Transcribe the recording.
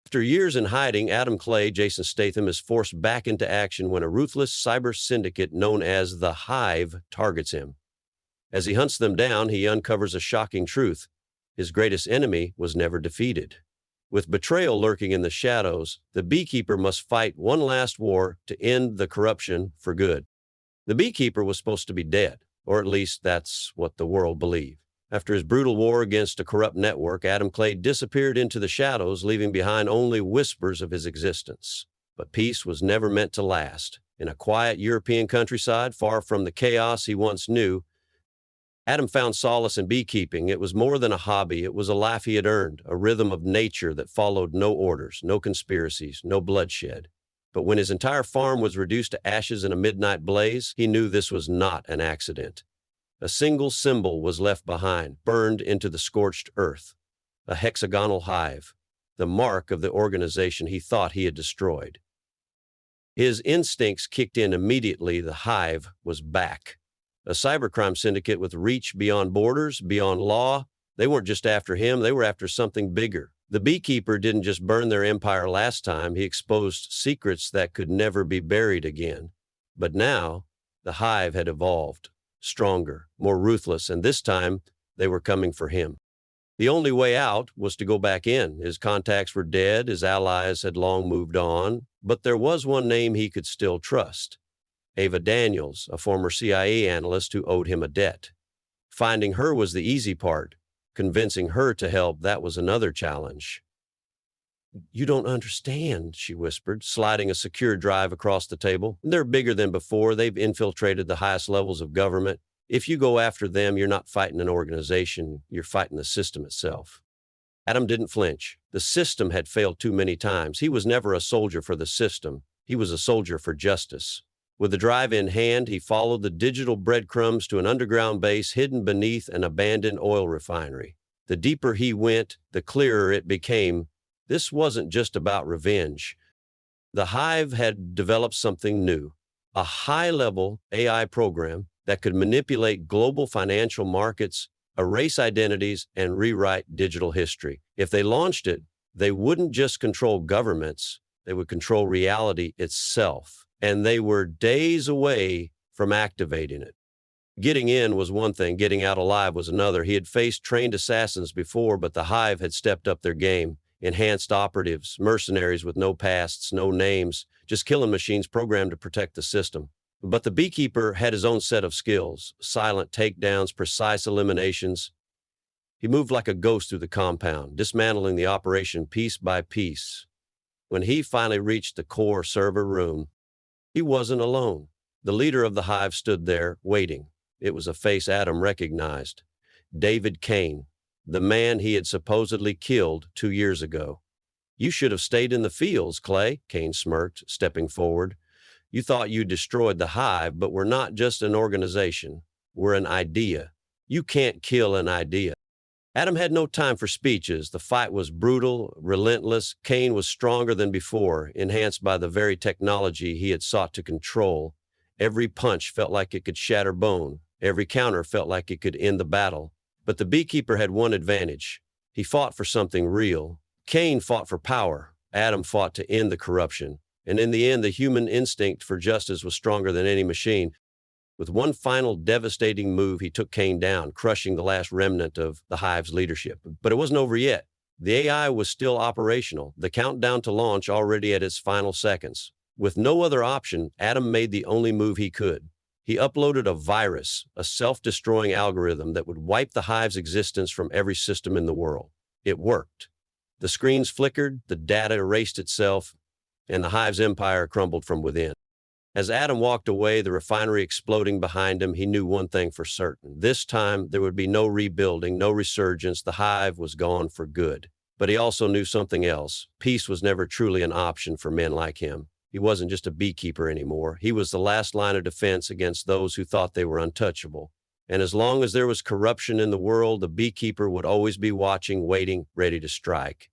After years in hiding, Adam Clay, Jason Statham, is forced back into action when a ruthless cyber syndicate known as the Hive targets him. As he hunts them down, he uncovers a shocking truth. His greatest enemy was never defeated. With betrayal lurking in the shadows, the Beekeeper must fight one last war to end the corruption for good. The Beekeeper was supposed to be dead, or at least that's what the world believed. After his brutal war against a corrupt network, Adam Clay disappeared into the shadows, leaving behind only whispers of his existence. But peace was never meant to last. In a quiet European countryside, far from the chaos he once knew, Adam found solace in beekeeping. It was more than a hobby. It was a life he had earned, a rhythm of nature that followed no orders, no conspiracies, no bloodshed. But when his entire farm was reduced to ashes in a midnight blaze, he knew this was not an accident. A single symbol was left behind, burned into the scorched earth. A hexagonal hive, the mark of the organization he thought he had destroyed. His instincts kicked in immediately. The hive was back. A cybercrime syndicate with reach beyond borders, beyond law. They weren't just after him, they were after something bigger. The Beekeeper didn't just burn their empire last time, he exposed secrets that could never be buried again. But now, the hive had evolved. Stronger, more ruthless, and this time they were coming for him. The only way out was to go back in. His contacts were dead, his allies had long moved on, but there was one name he could still trust. Ava Daniels, a former CIA analyst who owed him a debt. Finding her was the easy part. Convincing her to help, that was another challenge. "You don't understand," she whispered, sliding a secure drive across the table. "They're bigger than before. They've infiltrated the highest levels of government. If you go after them, you're not fighting an organization, you're fighting the system itself." Adam didn't flinch. The system had failed too many times. He was never a soldier for the system. He was a soldier for justice. With the drive in hand, he followed the digital breadcrumbs to an underground base hidden beneath an abandoned oil refinery. The deeper he went, the clearer it became. This wasn't just about revenge. The hive had developed something new, a high-level AI program that could manipulate global financial markets, erase identities, and rewrite digital history. If they launched it, they wouldn't just control governments, they would control reality itself. And they were days away from activating it. Getting in was one thing, getting out alive was another. He had faced trained assassins before, but the hive had stepped up their game. Enhanced operatives, mercenaries with no pasts, no names, just killing machines programmed to protect the system. But the Beekeeper had his own set of skills, silent takedowns, precise eliminations. He moved like a ghost through the compound, dismantling the operation piece by piece. When he finally reached the core server room, he wasn't alone. The leader of the hive stood there, waiting. It was a face Adam recognized. David Kane, the man he had supposedly killed 2 years ago. "You should have stayed in the fields, Clay," Kane smirked, stepping forward. "You thought you destroyed the hive, but we're not just an organization. We're an idea. You can't kill an idea." Adam had no time for speeches. The fight was brutal, relentless. Kane was stronger than before, enhanced by the very technology he had sought to control. Every punch felt like it could shatter bone. Every counter felt like it could end the battle. But the Beekeeper had one advantage. He fought for something real. Kane fought for power. Adam fought to end the corruption. And in the end, the human instinct for justice was stronger than any machine. With one final devastating move, he took Kane down, crushing the last remnant of the hive's leadership. But it wasn't over yet. The AI was still operational, the countdown to launch already at its final seconds. With no other option, Adam made the only move he could. He uploaded a virus, a self-destroying algorithm that would wipe the hive's existence from every system in the world. It worked. The screens flickered, the data erased itself, and the hive's empire crumbled from within. As Adam walked away, the refinery exploding behind him, he knew one thing for certain. This time, there would be no rebuilding, no resurgence. The hive was gone for good. But he also knew something else. Peace was never truly an option for men like him. He wasn't just a beekeeper anymore. He was the last line of defense against those who thought they were untouchable. And as long as there was corruption in the world, the Beekeeper would always be watching, waiting, ready to strike.